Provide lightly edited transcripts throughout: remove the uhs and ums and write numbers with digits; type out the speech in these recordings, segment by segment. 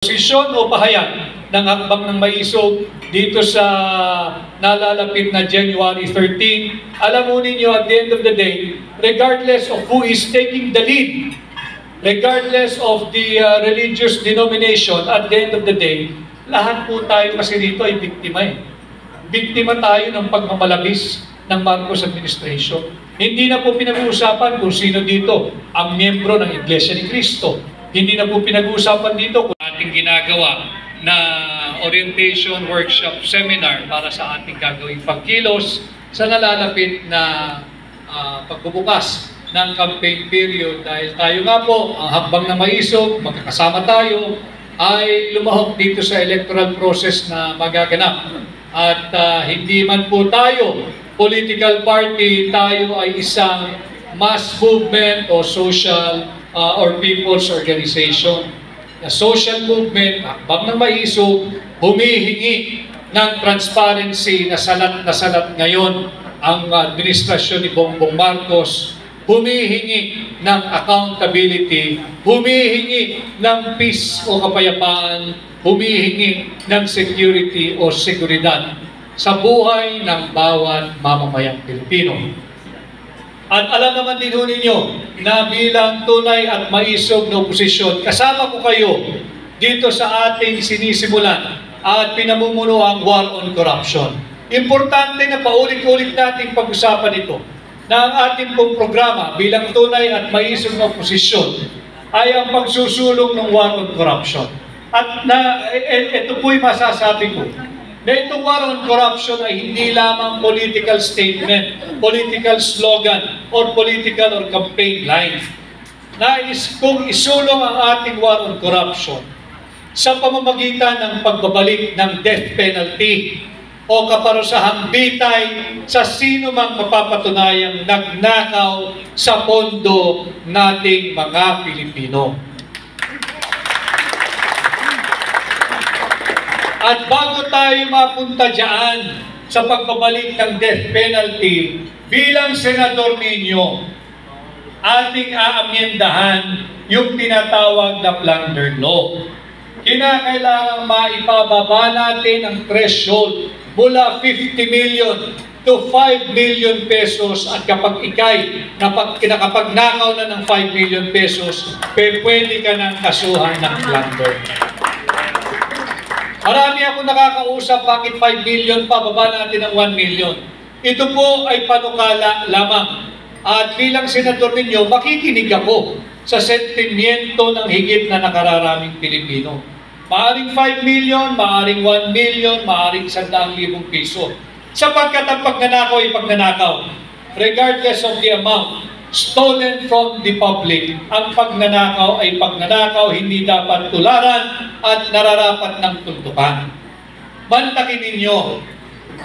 Posisyon o pahayag ng hakbang ng maisog dito sa nalalapit na January 13, alam mo ninyo at the end of the day, regardless of who is taking the lead, regardless of the religious denomination, at the end of the day, lahat po tayo kasi dito ay biktima eh. Biktima tayo ng pagmamalabis ng Marcos administration. Hindi na po pinag-uusapan kung sino dito ang miyembro ng Iglesia ni Cristo. Hindi na po pinag-uusapan dito kung ating ginagawa na orientation workshop seminar para sa ating gagawing pagkilos sa nalalapit na pagbubukas ng campaign period. Dahil tayo nga po, ang hakbang na maisog, magkakasama tayo, ay lumahok dito sa electoral process na magaganap. At hindi man po tayo political party, tayo ay isang mass movement o social or people's organization. The social movement, hakbang ng maisog, humihingi ng transparency na salat ngayon ang administrasyon ni Bongbong Marcos, humihingi ng accountability, humihingi ng peace o kapayapaan, humihingi ng security o seguridad sa buhay ng bawat mamamayang Pilipino. At alam naman din ninyo na bilang tunay at maisog na oposisyon, kasama ko kayo dito sa ating sinisimulan at pinamumuno ang war on corruption. Importante na paulit-ulit nating pag-usapan ito na ang ating pong programa bilang tunay at maisog na oposisyon ay ang pagsusulong ng war on corruption. At ito po'y masasabi ko, na itong war on corruption ay hindi lamang political statement, political slogan, or political or campaign line. Nais kong isulong ang ating war on corruption sa pamamagitan ng pagbabalik ng death penalty o kaparusahang bitay sa sino mang mapapatunayang nagnakaw sa pondo nating mga Pilipino. At bago tayo mapunta dyan sa pagbabalik ng death penalty, bilang senador ninyo, ating aamyendahan yung tinatawag na plunder law. Kinakailangan maipababa natin ang threshold mula 50 million to 5 million pesos at kapag nakapagnakaw na ng 5 million pesos, pwede ka nang kasuhan ng plunder. Marami ako nakakausap, bakit 5 million pa, baba natin ng 1 million. Ito po ay panukala lamang. At bilang senador ninyo, makikinig ako sa sentimiento ng higit na nakararaming Pilipino. Maaring 5 million, maaring 1 million, maaring 100,000 piso. Sapagkat ang pagnanakaw ay pagnanakaw. Regardless of the amount stolen from the public, ang pagnanakaw ay pagnanakaw, hindi dapat tularan at nararapat ng tuntukan. Mantakin ninyo,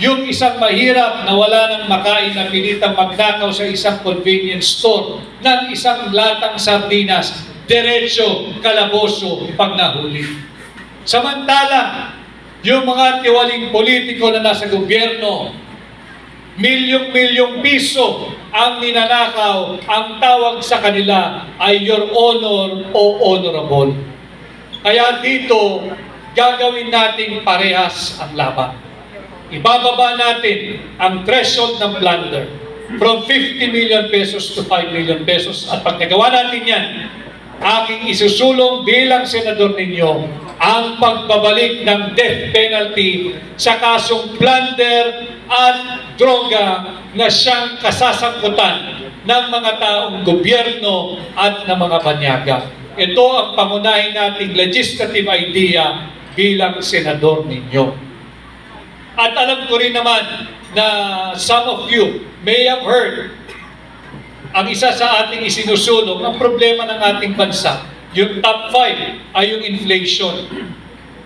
yung isang mahirap na wala nang makain na pilitang magnakaw sa isang convenience store ng isang latang sardinas, diretso, kalaboso, pag nahuli. Samantala, yung mga tiwaling politiko na nasa gobyerno, milyong-milyong piso ang ninanakaw, ang tawag sa kanila ay your honor o honorable. Kaya dito, gagawin natin parehas ang laban. Ibababa natin ang threshold ng plunder from 50 million pesos to 5 million pesos. At pag nagawa natin yan, aking isusulong bilang senador ninyo ang pagbabalik ng death penalty sa kasong plunder at droga na siyang kasasangkutan ng mga taong gobyerno at ng mga banyaga. Ito ang pangunahin nating legislative idea bilang senador ninyo. At alam ko rin naman na some of you may have heard ang isa sa ating isinusulong, ang problema ng ating bansa, yung top 5 ay yung inflation.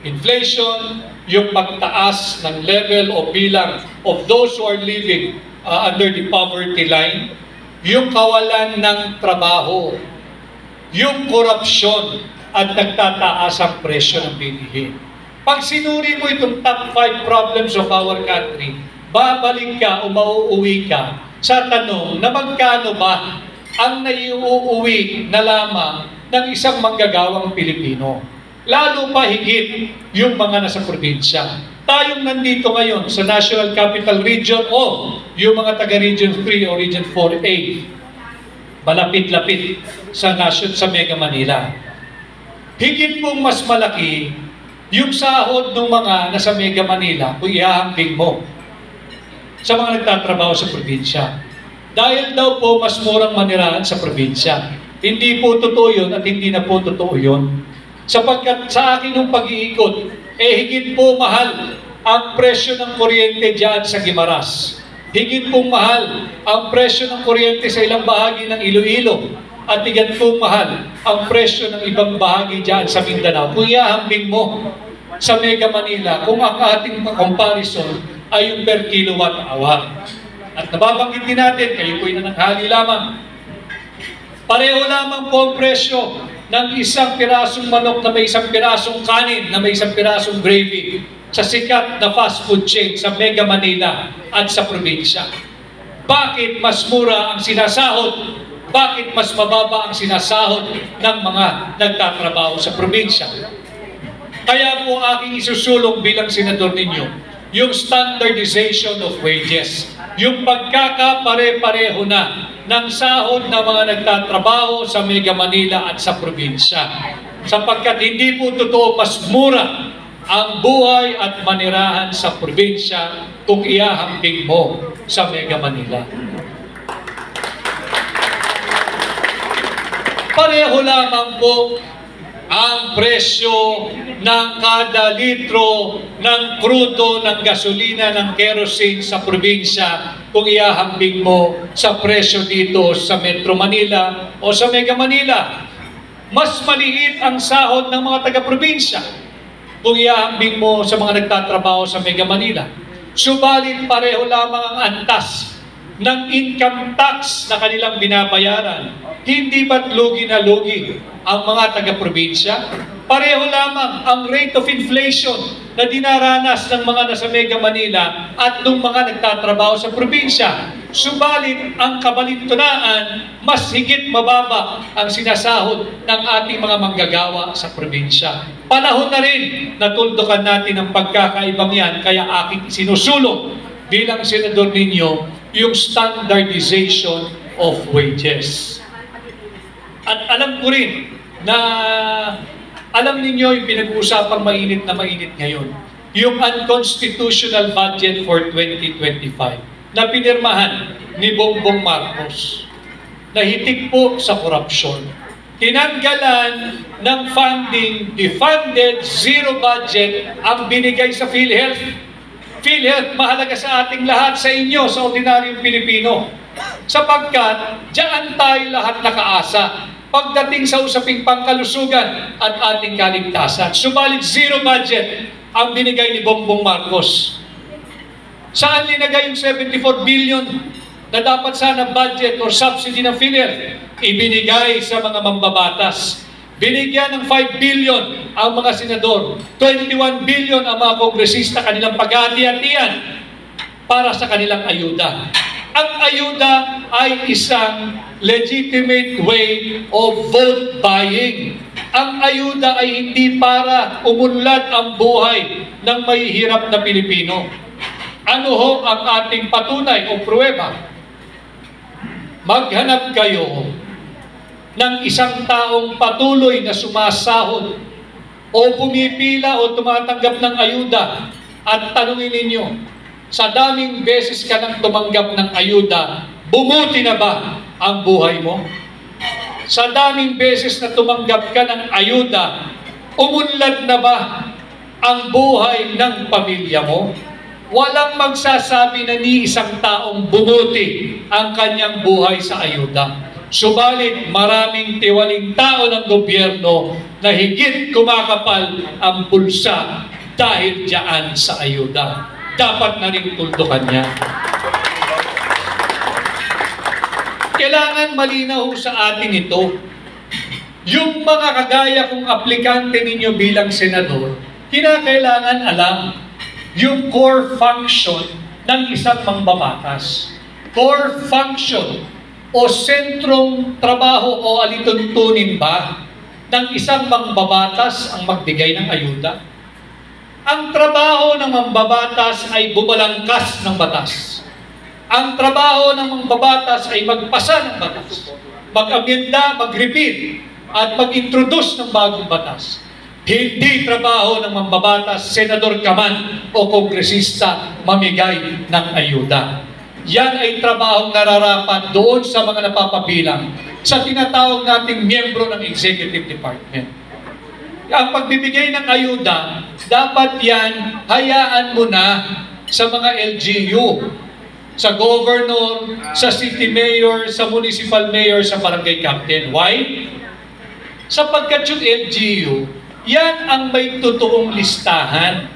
Inflation, yung pagtaas ng level o bilang of those who are living under the poverty line, yung kawalan ng trabaho, yung korupsyon at nagtataas ang presyo ng bilihin. Pag sinuri mo itong top 5 problems of our country, babalik ka o mauuwi ka sa tanong na magkano ba ang naiuuwi na lamang ng isang manggagawang Pilipino. lalo pa higit yung mga nasa probinsya. Tayong nandito ngayon sa National Capital Region o yung mga taga-Region 3 o Region 4A, malapit-lapit sa Mega Manila. Higit pong mas malaki yung sahod ng mga nasa Mega Manila kung ihahambing mo sa mga nagtatrabaho sa probinsya. Dahil daw po mas murang manirahan sa probinsya. Hindi po totoo yun at hindi na po totoo yun. Sapagkat sa akin ng pag-iikot, higit po mahal ang presyo ng kuryente dyan sa Guimaras. Higit pong mahal ang presyo ng kuryente sa ilang bahagi ng Iloilo. At higit pong mahal ang presyo ng ibang bahagi dyan sa Mindanao. Kung ihahambing mo sa Mega Manila, kung ang ating comparison ay yung per kilowatt hour. At nababanggit din natin, kayo po'y nananghali lamang. Pareho lamang po ang presyo ng isang pirasong manok na may isang pirasong kanin, na may isang pirasong gravy sa sikat na fast food chain sa Mega Manila at sa probinsya. Bakit mas mura ang sinasahod? Bakit mas mababa ang sinasahod ng mga nagtatrabaho sa probinsya? Kaya po aking isusulong bilang senador ninyo, yung standardization of wages, yung pagkakapare-pareho na ng sahod ng mga nagtatrabaho sa Mega Manila at sa probinsya. Sapagkat hindi po totoo mas mura ang buhay at manirahan sa probinsya kung ihahambing mo sa Mega Manila. Pareho lamang po ang presyo ng kada litro ng krudo, ng gasolina, ng kerosene sa probinsya kung ihahambing mo sa presyo dito sa Metro Manila o sa Mega Manila. Mas maliit ang sahod ng mga taga-probinsya kung ihahambing mo sa mga nagtatrabaho sa Mega Manila. Subalit pareho lamang ang antas ng income tax na kanilang binabayaran. Hindi ba't lugi na lugi ang mga taga-probinsya? Pareho lamang ang rate of inflation na dinaranas ng mga nasa Mega Manila at ng mga nagtatrabaho sa probinsya. Subalit ang kabalintunaan, mas higit mababa ang sinasahod ng ating mga manggagawa sa probinsya. Panahon na rin na tuldukan natin ang pagkakaibang yan, kaya aking sinusulong bilang senador ninyo yung standardization of wages. At alam ko rin na alam ninyo yung pinag-uusapang mainit na mainit ngayon, yung unconstitutional budget for 2025 na pinirmahan ni Bongbong Marcos na hitik po sa korupsyon. Tinanggalan ng funding, defunded, zero budget ang binigay sa PhilHealth. PhilHealth, mahalaga sa ating lahat, sa inyo, sa ordinaryong Pilipino. Sapagkat, diyan tayo lahat nakaasa pagdating sa usaping pangkalusugan at ating kaligtasan. Subalit zero budget ang binigay ni Bongbong Marcos. Saan linagay yung 74 billion na dapat sana budget or subsidy ng PhilHealth? Ibinigay sa mga mambabatas. Binigyan ng 5 billion ang mga senador, 21 billion ang mga kongresista, kanilang paghati-hatian para sa kanilang ayuda. Ang ayuda ay isang legitimate way of vote buying. Ang ayuda ay hindi para umunlad ang buhay ng mahihirap na Pilipino. Ano ho ang ating patunay o pruweba? Maghanap kayo ng isang taong patuloy na sumasahod o pumipila o tumatanggap ng ayuda at tanungin ninyo, sa daming beses ka nang tumanggap ng ayuda, bumuti na ba ang buhay mo? Sa daming beses na tumanggap ka ng ayuda, umunlad na ba ang buhay ng pamilya mo? Walang magsasabi na ni isang taong bumuti ang kanyang buhay sa ayuda. Subalit maraming tiwaling tao ng gobyerno na higit kumakapal ang bulsa dahil diyan sa ayuda. Dapat na rin tuldukan niya. Kailangan malinaw sa atin ito. Yung mga kagaya kong aplikante ninyo bilang senador, kinakailangan alam yung core function ng isang mambabatas. Core function o sentrong trabaho o alituntunin ba ng isang mangbabatas ang magbigay ng ayuda? Ang trabaho ng mambabatas ay bumalangkas ng batas. Ang trabaho ng mambabatas ay magpasa ng batas, mag-amenda, mag-repeal, at mag-introduce ng bagong batas. Hindi trabaho ng mambabatas, senador ka man o kongresista, mamigay ng ayuda. Yan ay trabahong nararapat doon sa mga napapabilang sa tinatawag nating miyembro ng Executive Department. Ang pagbibigay ng ayuda, dapat yan, hayaan mo na sa mga LGU, sa governor, sa city mayor, sa municipal mayor, sa barangay captain. Why? Sapagkat yung LGU, yan ang may totoong listahan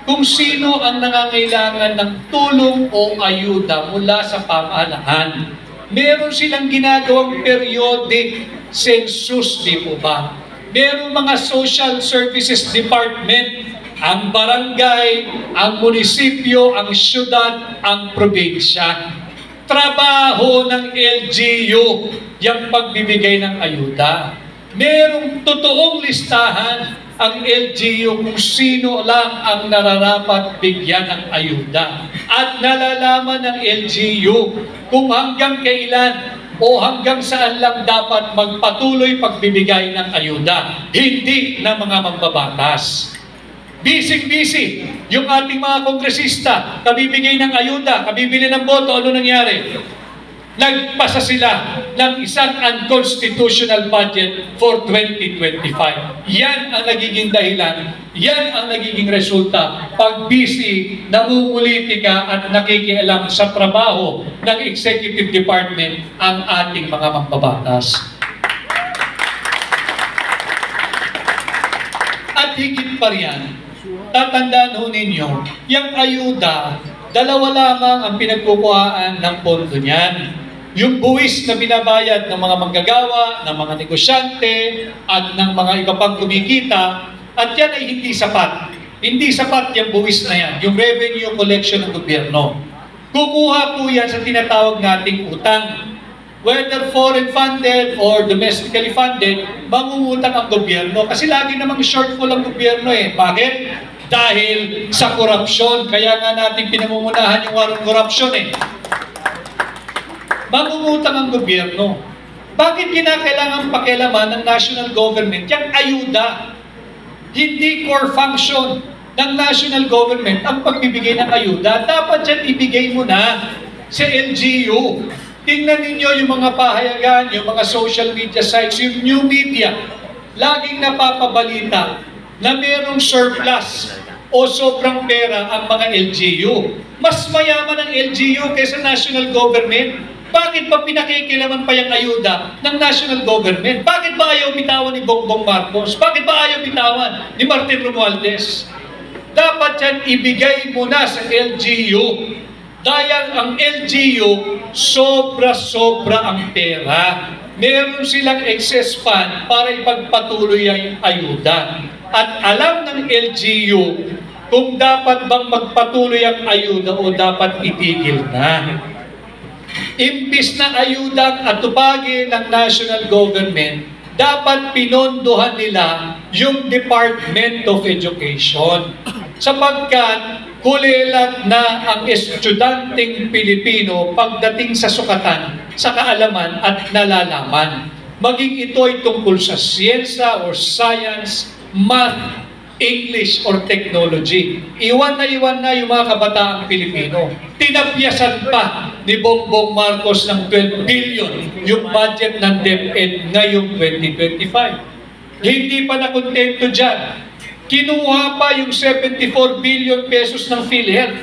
kung sino ang nangangailangan ng tulong o ayuda mula sa pamahalaan. Meron silang ginagawang periodic census, di po ba? Meron mga social services department, ang barangay, ang munisipyo, ang syudad, ang probinsya. Trabaho ng LGU yung pagbibigay ng ayuda. Merong totoong listahan ang LGU kung sino lang ang nararapat bigyan ng ayuda. At nalalaman ng LGU kung hanggang kailan o hanggang saan lang dapat magpatuloy pagbibigay ng ayuda. Hindi na mga mambabatas. Busy yung ating mga kongresista, kabibigay ng ayuda, kabibili ng boto, ano nangyari? Nagpasa sila ng isang unconstitutional budget for 2025. Yan ang nagiging dahilan, yan ang nagiging resulta pag busy, namumulitika at nakikialam sa trabaho ng Executive Department ang ating mga mambabatas. At higit pa riyan, tatandaan ho ninyo, yung ayuda, dalawa lamang ang pinagkukuhaan ng pondo niyan. Yung buwis na binabayad ng mga manggagawa, ng mga negosyante, at ng mga iba pang kumikita, at yan ay hindi sapat. Hindi sapat yung buwis na yan, yung revenue collection ng gobyerno. Kukuha po yan sa tinatawag nating utang. Whether foreign funded or domestically funded, mangungutang ang gobyerno. Kasi lagi namang shortfall ang gobyerno eh. Bakit? Dahil sa korupsyon. Kaya nga natin pinamumunahan yung warong korupsyon eh. Mangungutang ang gobyerno. Bakit kinakailangan pakialaman ng national government? Yang ayuda. Hindi core function ng national government ang pagbibigay ng ayuda. Dapat yan ibigay mo na sa LGU. Tingnan ninyo yung mga pahayagan, yung mga social media sites, yung new media. Laging napapabalita na mayroong surplus o sobrang pera ang mga LGU. Mas mayaman ang LGU kaysa national government. Bakit pa pinakikilaman pa yung ayuda ng national government? Bakit ba ayaw bitawan ni Bongbong Marcos? Bakit ba ayaw bitawan ni Martin Romualdez? Dapat yan ibigay mo na sa LGU. Dahil ang LGU, sobra-sobra ang pera. Meron silang excess fund para ipagpatuloy ang ayuda. At alam ng LGU kung dapat bang magpatuloy ang ayuda o dapat itigil na. Imbis na ayuda at atupagin ng national government, dapat pinondohan nila yung Department of Education. Sapagkat kulilat na ang estudyanteng Pilipino pagdating sa sukatan, sa kaalaman at nalalaman. Maging ito ay tungkol sa siyensa or science, math, English or technology. Iwan na yung mga kabataang Pilipino. Tinapyasan pa ni Bongbong Marcos ng 12 billion yung budget ng DepEd ngayong 2025. Hindi pa nakontento dyan. Kinuha pa yung 74 billion pesos ng PhilHealth.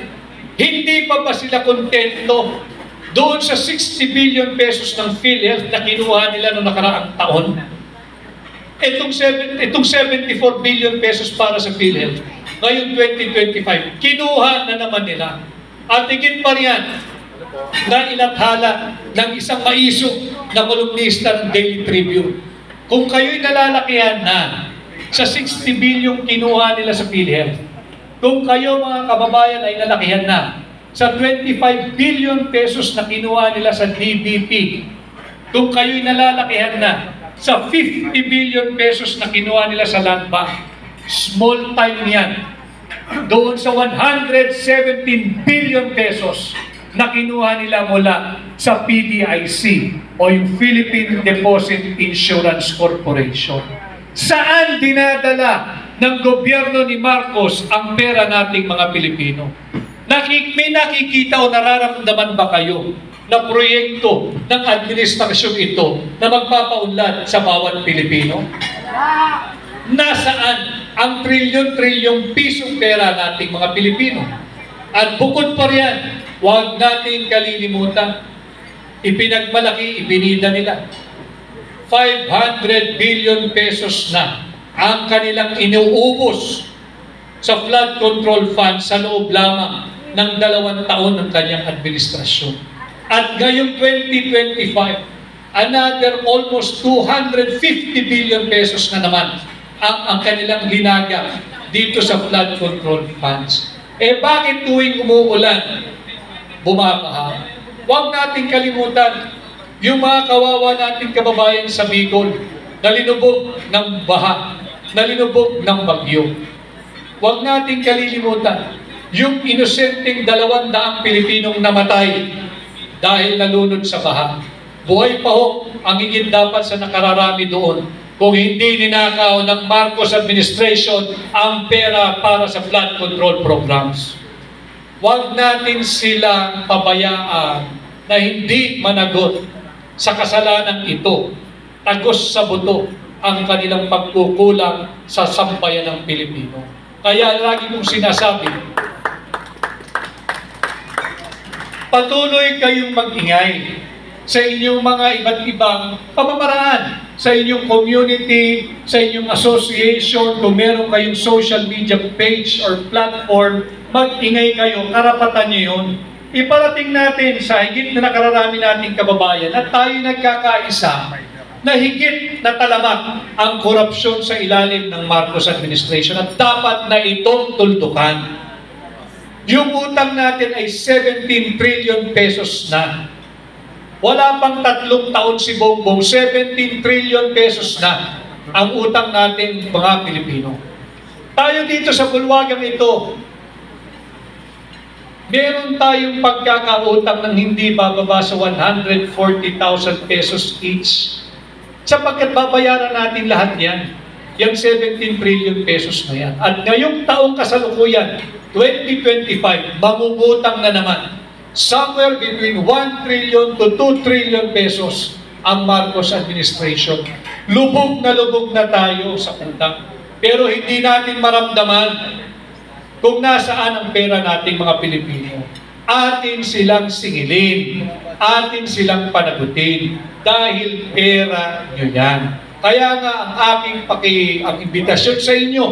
Hindi pa ba sila kontento doon sa 60 billion pesos ng PhilHealth na kinuha nila noong nakaraang taon? Itong 74 billion pesos para sa PhilHealth, ngayon 2025, kinuha na naman nila. At higit pa riyan, na ilathala ng isang maisog na kolumnista ng Daily Tribune. Kung kayo'y nalalakihan na sa 60 billion kinuha nila sa PhilHealth, kung kayo mga kababayan ay nalakihan na sa 25 billion pesos na kinuha nila sa DBP, kung kayo'y nalalakihan na sa 50 billion pesos na kinuha nila sa Land Bank. Small time yan. Doon sa 117 billion pesos na kinuha nila mula sa PDIC o yung Philippine Deposit Insurance Corporation. Saan dinadala ng gobyerno ni Marcos ang pera nating mga Pilipino? May nakikita o nararamdaman ba kayo na proyekto ng administrasyon ito na magpapaunlad sa bawat Pilipino? Nasaan ang trilyon-trilyong pisong pera nating mga Pilipino? At bukod pa riyan, huwag nating kalilimutan, ipinagmalaki, ipinida nila. 500 billion pesos na ang kanilang inuubos sa flood control fund sa loob lamang ng 2 taon ng kanyang administrasyon. At ngayong 2025, another almost 250 billion pesos na naman ang kanilang linaga dito sa flood control funds. Bakit tuwing umuulan, bumabaha? Huwag nating kalimutan yung mga kawawa nating kababayan sa Bicol na linubog ng baha, na linubog ng bagyo. Huwag nating kalilimutan yung inosenteng 200 Pilipinong namatay dahil nalunod sa baha. Buhay pa ho ang higit dapat sa nakararami doon kung hindi ninakaw ng Marcos administration ang pera para sa flood control programs. Huwag natin silang pabayaan na hindi managot sa kasalanan ito. Tagos sa buto ang kanilang pagkukulang sa sambayan ng Pilipino. Kaya lagi kong sinasabi, patuloy kayong mag-ingay sa inyong mga iba't ibang pamamaraan, sa inyong community, sa inyong association, kung meron kayong social media page or platform, mag-ingay kayo, karapatan nyo yun. Iparating natin sa higit na nakararami nating kababayan at tayo nagkakaisa na higit na talamak ang korupsyon sa ilalim ng Marcos administration at dapat na itong tuldukan. Yung utang natin ay 17 trillion pesos na. Wala pang 3 taon si Bongbong, 17 trillion pesos na ang utang natin mga Pilipino. Tayo dito sa bulwagang ito, meron tayong pagkakautang ng hindi bababa sa 140,000 pesos each. Sapagkat babayaran natin lahat yan. Yung 17 trillion pesos na yan. At ngayong taong kasalukuyan, 2025, mangungutang na naman. Somewhere between 1 trillion to 2 trillion pesos ang Marcos administration. Lubog na tayo sa utang. Pero hindi natin maramdaman kung nasaan ang pera nating mga Pilipino. Atin silang singilin, atin silang panagutin, dahil pera nyo yan. Kaya nga ang imbitasyon sa inyo,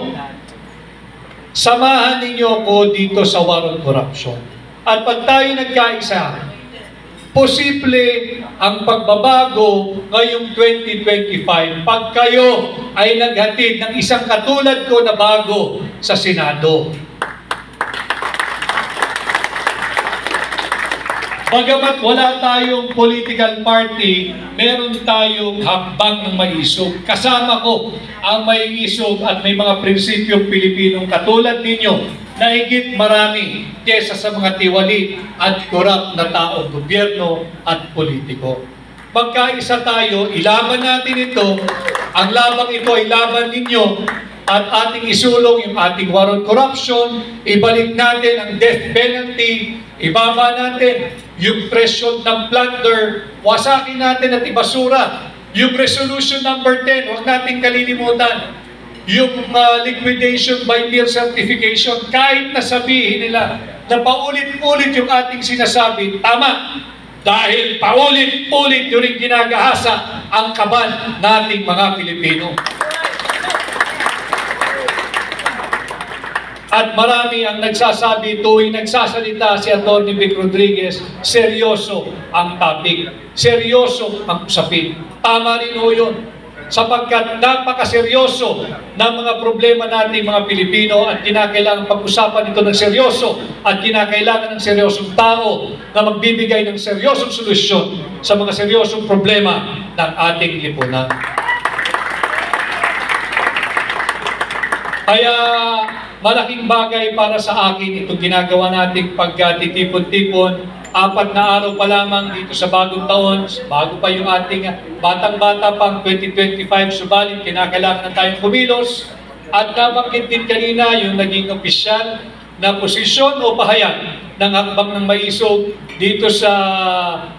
samahan ninyo ko dito sa war on corruption. At pag tayo nagkaisa, posible ang pagbabago ngayong 2025 pag kayo ay naghatid ng isang katulad ko na bago sa Senado. Bagamat wala tayong political party, meron tayong hakbang ng maisog. Kasama ko ang maiisog at may mga prinsipyong Pilipinong katulad ninyo na higit marami kesa sa mga tiwali at korap na taong gobyerno at politiko. Pagkaisa tayo, ilaban natin ito. Ang labang ito ay laban ninyo at ating isulong yung ating war on corruption, ibalik natin ang death penalty, ibaba natin yung threshold ng plunder, wasakin natin at ibasura. Yung resolution number 10, huwag natin kalilimutan. Yung liquidation by mere certification, kahit na sabihin nila na paulit-ulit yung ating sinasabi, tama. Dahil paulit-ulit yung rin ginagahasa ang kaban nating mga Pilipino. At marami ang nagsasabi tuwing nagsasalita si Atty. Vic Rodriguez, seryoso ang topic, seryoso ang usapin. Tama rin ho yun, sapagkat napakaseryoso ng mga problema natin mga Pilipino at kinakailangan pag-usapan ito ng seryoso at kinakailangan ng seryosong tao na magbibigay ng seryosong solusyon sa mga seryosong problema ng ating lipunan. Kaya malaking bagay para sa akin itong ginagawa nating pagtitipon-tipon. 4 na araw pa lamang dito sa bagong taon, bago pa yung ating batang-bata pang 2025, subalit kinakailangan na tayong kumilos. At nabanggit din kanina yung naging opisyal na posisyon o pahayag ng hakbang ng maisog dito sa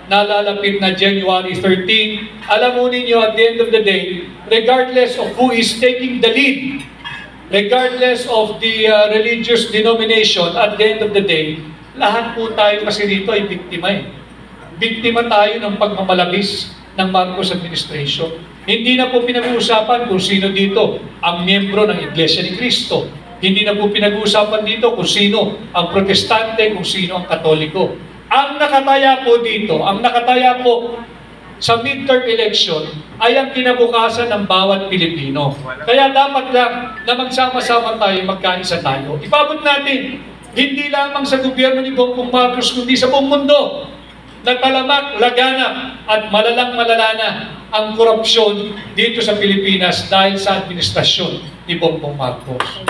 nalalapit na January 13. Alam mo ninyo, at the end of the day, regardless of who is taking the lead, regardless of the religious denomination, at the end of the day, lahat po tayo kasi dito ay biktima eh. Biktima tayo ng pagmamalabis ng Marcos administration. Hindi na po pinag-uusapan kung sino dito ang miyembro ng Iglesia ni Cristo. Hindi na po pinag-uusapan dito kung sino ang protestante, kung sino ang katoliko. Ang nakataya po dito, ang nakataya po sa midterm election ay ang kinabukasan ng bawat Pilipino. Kaya dapat lang na magsama-sama tayo, magkaisa tayo. Ipabot natin, hindi lamang sa gobyerno ni Bongbong Marcos, kundi sa buong mundo, na talamak, laganap, at malalang-malala na ang korupsyon dito sa Pilipinas dahil sa administrasyon ni Bongbong Marcos.